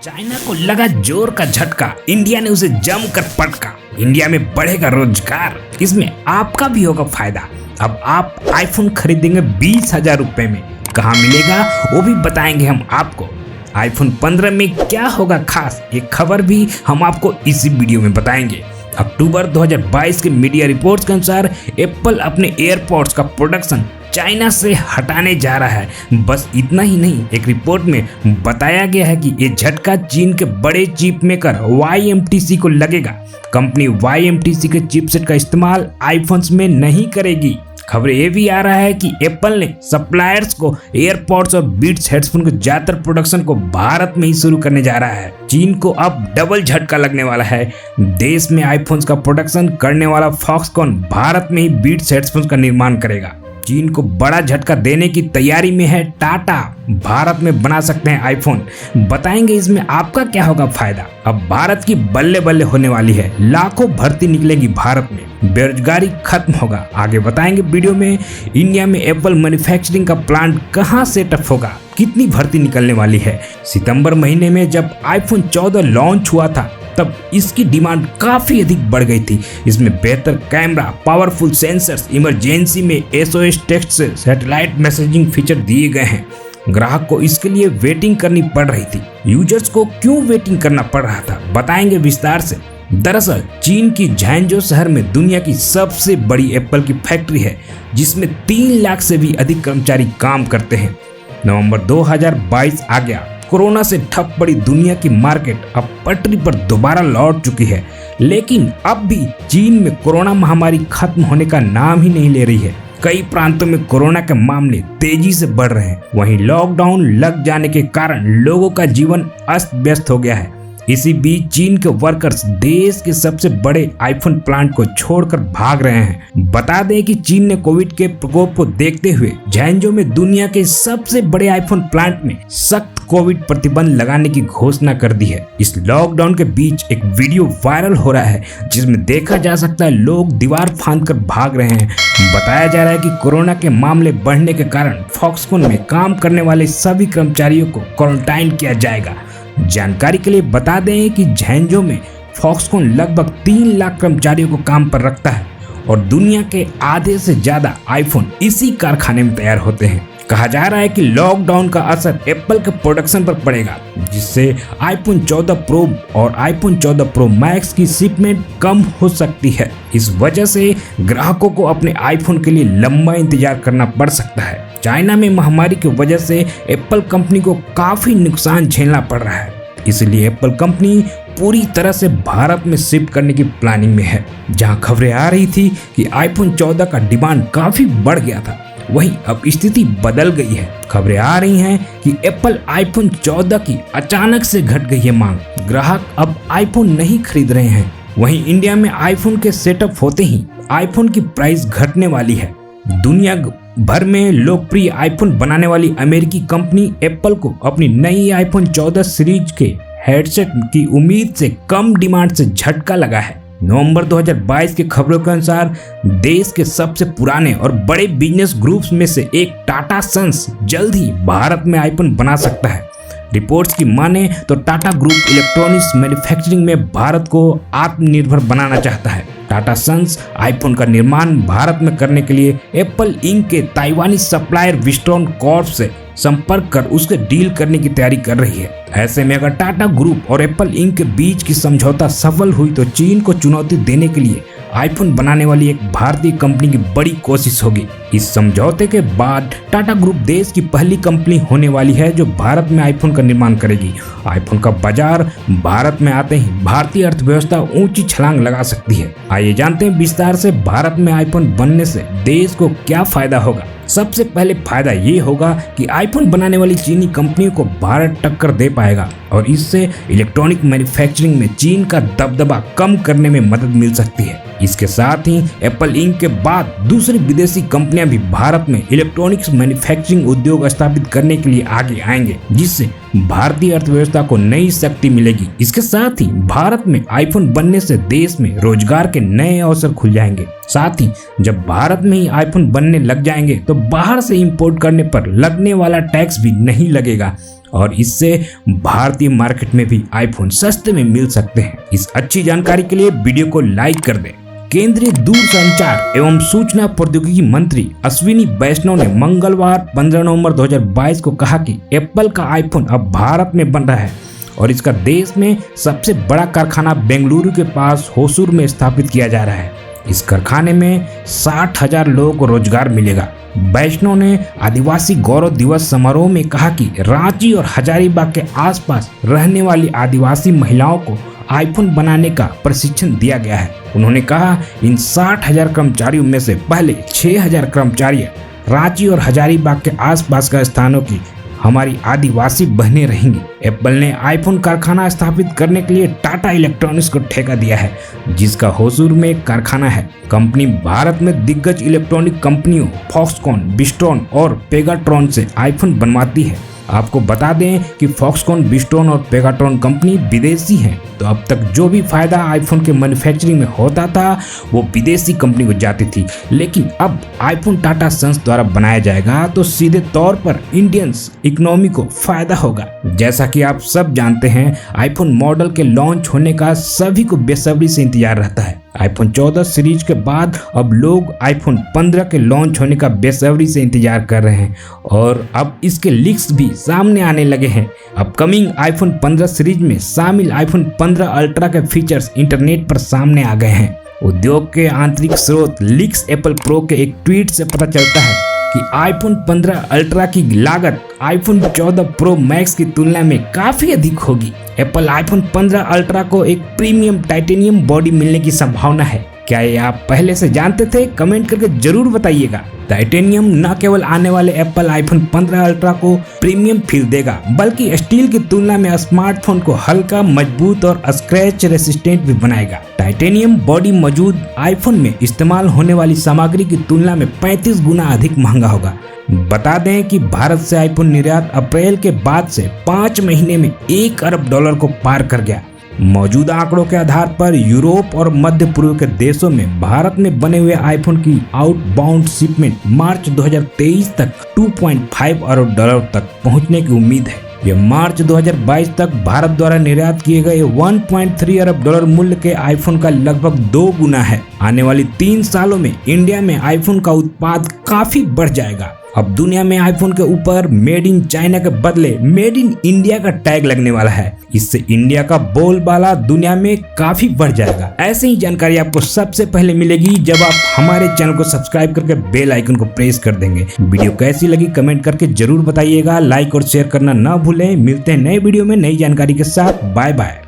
China को लगा जोर का झटका, इंडिया ने उसे जमकर पटका। इंडिया में बढ़ेगा रोजगार, इसमें आपका भी होगा फायदा। अब आप आईफोन खरीदेंगे 20,000 रुपए में, कहाँ मिलेगा वो भी बताएंगे हम आपको। आईफोन 15 में क्या होगा खास, ये खबर भी हम आपको इसी वीडियो में बताएंगे। अक्टूबर 2022 के मीडिया रिपोर्ट्स के अनुसार एप्पल अपने एयरपॉड्स का प्रोडक्शन चाइना से हटाने जा रहा है। बस इतना ही नहीं, एक रिपोर्ट में बताया गया है कि ये झटका चीन के बड़े चिप मेकर YMTC को लगेगा। कंपनी YMTC के चिपसेट का इस्तेमाल आईफोन्स में नहीं करेगी। खबर ये भी आ रहा है कि एप्पल ने सप्लायर्स को एयरपॉड्स और बीट्स हेडफोन के ज्यादातर प्रोडक्शन को भारत में ही शुरू करने जा रहा है। चीन को अब डबल झटका लगने वाला है। देश में आईफोन्स का प्रोडक्शन करने वाला फॉक्सकॉन भारत में ही बीट्स हेडफोन्स का निर्माण करेगा। चीन को बड़ा झटका देने की तैयारी में है टाटा, भारत में बना सकते हैं आईफोन। बताएंगे इसमें आपका क्या होगा फायदा। अब भारत की बल्ले बल्ले होने वाली है, लाखों भर्ती निकलेगी भारत में, बेरोजगारी खत्म होगा। आगे बताएंगे वीडियो में। इंडिया में एप्पल मैन्युफैक्चरिंग का प्लांट कहां सेटअप होगा, कितनी भर्ती निकलने वाली है। सितंबर महीने में जब आईफोन 14 लॉन्च हुआ था तब इसकी डिमांड काफी अधिक बढ़ गई थी। इसमें बेहतर कैमरा, पावरफुल सेंसर्स, इमरजेंसी में SOS टेक्स्ट से सैटेलाइट मैसेजिंग फीचर दिए गए हैं। ग्राहक को इसके लिए वेटिंग करनी पड़ रही थी। यूजर्स को क्यों वेटिंग करना पड़ रहा था, बताएंगे विस्तार से। दरअसल चीन की झैंजो शहर में दुनिया की सबसे बड़ी एप्पल की फैक्ट्री है, जिसमें 3 लाख से भी अधिक कर्मचारी काम करते हैं। नवंबर 2022 आ गया, कोरोना से ठप पड़ी दुनिया की मार्केट अब पटरी पर दोबारा लौट चुकी है। लेकिन अब भी चीन में कोरोना महामारी खत्म होने का नाम ही नहीं ले रही है। कई प्रांतों में कोरोना के मामले तेजी से बढ़ रहे हैं। वहीं लॉकडाउन लग जाने के कारण लोगों का जीवन अस्त व्यस्त हो गया है। इसी बीच चीन के वर्कर्स देश के सबसे बड़े आईफोन प्लांट को छोड़कर भाग रहे हैं। बता दें कि चीन ने कोविड के प्रकोप को देखते हुए झैंजो में दुनिया के सबसे बड़े आईफोन प्लांट में सख्त कोविड प्रतिबंध लगाने की घोषणा कर दी है। इस लॉकडाउन के बीच एक वीडियो वायरल हो रहा है, जिसमें देखा जा सकता है लोग दीवार फांदकर भाग रहे हैं। बताया जा रहा है कि कोरोना के मामले बढ़ने के कारण फॉक्सकॉन में काम करने वाले सभी कर्मचारियों को क्वारंटाइन किया जाएगा। जानकारी के लिए बता दें कि झैंजो में फॉक्सकॉन लगभग 3 लाख कर्मचारियों को काम पर रखता है और दुनिया के आधे से ज्यादा आईफोन इसी कारखाने में तैयार होते हैं। कहा जा रहा है कि लॉकडाउन का असर एप्पल के प्रोडक्शन पर पड़ेगा, जिससे आईफोन 14 प्रो और आईफोन 14 प्रो मैक्स की शिपमेंट कम हो सकती है। इस वजह से ग्राहकों को अपने आईफोन के लिए लंबा इंतजार करना पड़ सकता है। चाइना में महामारी की वजह से एप्पल कंपनी को काफी नुकसान झेलना पड़ रहा है, इसलिए एप्पल कंपनी पूरी तरह से भारत में शिफ्ट करने की प्लानिंग में है। जहां खबरें आ रही थी कि आईफोन 14 का डिमांड काफी बढ़ गया था, वहीं अब स्थिति बदल गई है। खबरें आ रही हैं कि एप्पल आईफोन 14 की अचानक से घट गई है मांग। ग्राहक अब आईफोन नहीं खरीद रहे हैं। वहीं इंडिया में आईफोन के सेटअप होते ही आईफोन की प्राइस घटने वाली है। दुनिया भर में लोकप्रिय आईफोन बनाने वाली अमेरिकी कंपनी एप्पल को अपनी नई आईफोन 14 सीरीज के हेडसेट की उम्मीद से कम डिमांड से झटका लगा है। नवंबर 2022 के खबरों के अनुसार देश के सबसे पुराने और बड़े बिजनेस ग्रुप्स में से एक टाटा सन्स जल्द ही भारत में आईफोन बना सकता है। रिपोर्ट्स की माने तो टाटा ग्रुप इलेक्ट्रॉनिक्स मैन्युफैक्चरिंग में भारत को आत्मनिर्भर बनाना चाहता है। टाटा सन्स आईफोन का निर्माण भारत में करने के लिए एप्पल इंक के ताइवानी सप्लायर विस्ट्रॉन कॉर्प से संपर्क कर उसके डील करने की तैयारी कर रही है। ऐसे में अगर टाटा ग्रुप और एप्पल इंक के बीच की समझौता सफल हुई तो चीन को चुनौती देने के लिए आईफोन बनाने वाली एक भारतीय कंपनी की बड़ी कोशिश होगी। इस समझौते के बाद टाटा ग्रुप देश की पहली कंपनी होने वाली है जो भारत में आईफोन का निर्माण करेगी। आईफोन का बाजार भारत में आते ही भारतीय अर्थव्यवस्था ऊंची छलांग लगा सकती है। आइए जानते हैं विस्तार से भारत में आईफोन बनने से देश को क्या फायदा होगा। सबसे पहले फायदा ये होगा कि आईफोन बनाने वाली चीनी कंपनियों को भारत टक्कर दे पाएगा और इससे इलेक्ट्रॉनिक मैन्युफैक्चरिंग में चीन का दबदबा कम करने में मदद मिल सकती है। इसके साथ ही एप्पल इंक के बाद दूसरी विदेशी कंपनियां भी भारत में इलेक्ट्रॉनिक्स मैन्युफैक्चरिंग उद्योग स्थापित करने के लिए आगे आएंगे, जिससे भारतीय अर्थव्यवस्था को नई शक्ति मिलेगी। इसके साथ ही भारत में आईफोन बनने से देश में रोजगार के नए अवसर खुल जाएंगे। साथ ही जब भारत में ही आईफोन बनने लग जाएंगे तो बाहर से इंपोर्ट करने पर लगने वाला टैक्स भी नहीं लगेगा और इससे भारतीय मार्केट में भी आईफोन सस्ते में मिल सकते हैं। इस अच्छी जानकारी के लिए वीडियो को लाइक कर दें। केंद्रीय दूरसंचार एवं सूचना प्रौद्योगिकी मंत्री अश्विनी वैष्णव ने मंगलवार 15 नवंबर 2022 को कहा कि एप्पल का आईफोन अब भारत में बन रहा है और इसका देश में सबसे बड़ा कारखाना बेंगलुरु के पास होसूर में स्थापित किया जा रहा है। इस कारखाने में 60,000 लोगों को रोजगार मिलेगा। वैष्णव ने आदिवासी गौरव दिवस समारोह में कहा कि रांची और हजारीबाग के आसपास रहने वाली आदिवासी महिलाओं को आईफोन बनाने का प्रशिक्षण दिया गया है। उन्होंने कहा, इन 60,000 कर्मचारियों में से पहले 6,000 कर्मचारी रांची और हजारीबाग के आसपास का स्थानों की हमारी आदिवासी बहनें रहेंगी। एप्पल ने आईफोन कारखाना स्थापित करने के लिए टाटा इलेक्ट्रॉनिक्स को ठेका दिया है, जिसका होसूर में एक कारखाना है। कंपनी भारत में दिग्गज इलेक्ट्रॉनिक कंपनियों फॉक्सकॉन, बिस्ट्रॉन और पेगाट्रॉन से आईफोन बनवाती है। आपको बता दें कि फॉक्सकॉन, बिस्ट्रॉन और पेगाट्रॉन कंपनी विदेशी हैं, तो अब तक जो भी फायदा आईफोन के मैन्युफैक्चरिंग में होता था वो विदेशी कंपनी को जाती थी, लेकिन अब आईफोन टाटा सन्स द्वारा बनाया जाएगा तो सीधे तौर पर इंडियंस इकोनॉमी को फायदा होगा। जैसा कि आप सब जानते हैं, आईफोन मॉडल के लॉन्च होने का सभी को बेसब्री से इंतजार रहता है। आईफोन 14 सीरीज के बाद अब लोग आईफोन 15 के लॉन्च होने का बेसब्री से इंतजार कर रहे हैं और अब इसके लीक्स भी सामने आने लगे हैं। अपकमिंग आईफोन 15 सीरीज में शामिल आईफोन 15 अल्ट्रा के फीचर्स इंटरनेट पर सामने आ गए हैं। उद्योग के आंतरिक स्रोत लीक्स एप्पल प्रो के एक ट्वीट से पता चलता है कि आईफोन 15 अल्ट्रा की लागत आईफोन 14 प्रो मैक्स की तुलना में काफी अधिक होगी। एप्पल आईफोन 15 अल्ट्रा को एक प्रीमियम टाइटेनियम बॉडी मिलने की संभावना है। क्या ये आप पहले से जानते थे? कमेंट करके जरूर बताइएगा। टाइटेनियम न केवल आने वाले एप्पल आईफोन 15 अल्ट्रा को प्रीमियम फील देगा, बल्कि स्टील की तुलना में स्मार्टफोन को हल्का, मजबूत और स्क्रैच रेसिस्टेंट भी बनाएगा। टाइटेनियम बॉडी मौजूद आईफोन में इस्तेमाल होने वाली सामग्री की तुलना में 35 गुना अधिक महंगा होगा। बता दें कि भारत से आईफोन निर्यात अप्रैल के बाद से 5 महीने में $1 अरब को पार कर गया। मौजूदा आंकड़ों के आधार पर यूरोप और मध्य पूर्व के देशों में भारत में बने हुए आईफोन की आउटबाउंड शिपमेंट मार्च 2023 तक $2.5 अरब तक पहुंचने की उम्मीद है। यह मार्च 2022 तक भारत द्वारा निर्यात किए गए $1.3 अरब मूल्य के आईफोन का लगभग 2 गुना है। आने वाली 3 सालों में इंडिया में आईफोन का उत्पाद काफी बढ़ जाएगा। अब दुनिया में आईफोन के ऊपर मेड इन चाइना के बदले मेड इन इंडिया का टैग लगने वाला है। इससे इंडिया का बोलबाला दुनिया में काफी बढ़ जाएगा। ऐसे ही जानकारी आपको सबसे पहले मिलेगी जब आप हमारे चैनल को सब्सक्राइब करके बेल आइकन को प्रेस कर देंगे। वीडियो कैसी लगी कमेंट करके जरूर बताइएगा। लाइक और शेयर करना ना भूलें। मिलते हैं नए वीडियो में नई जानकारी के साथ। Bye bye.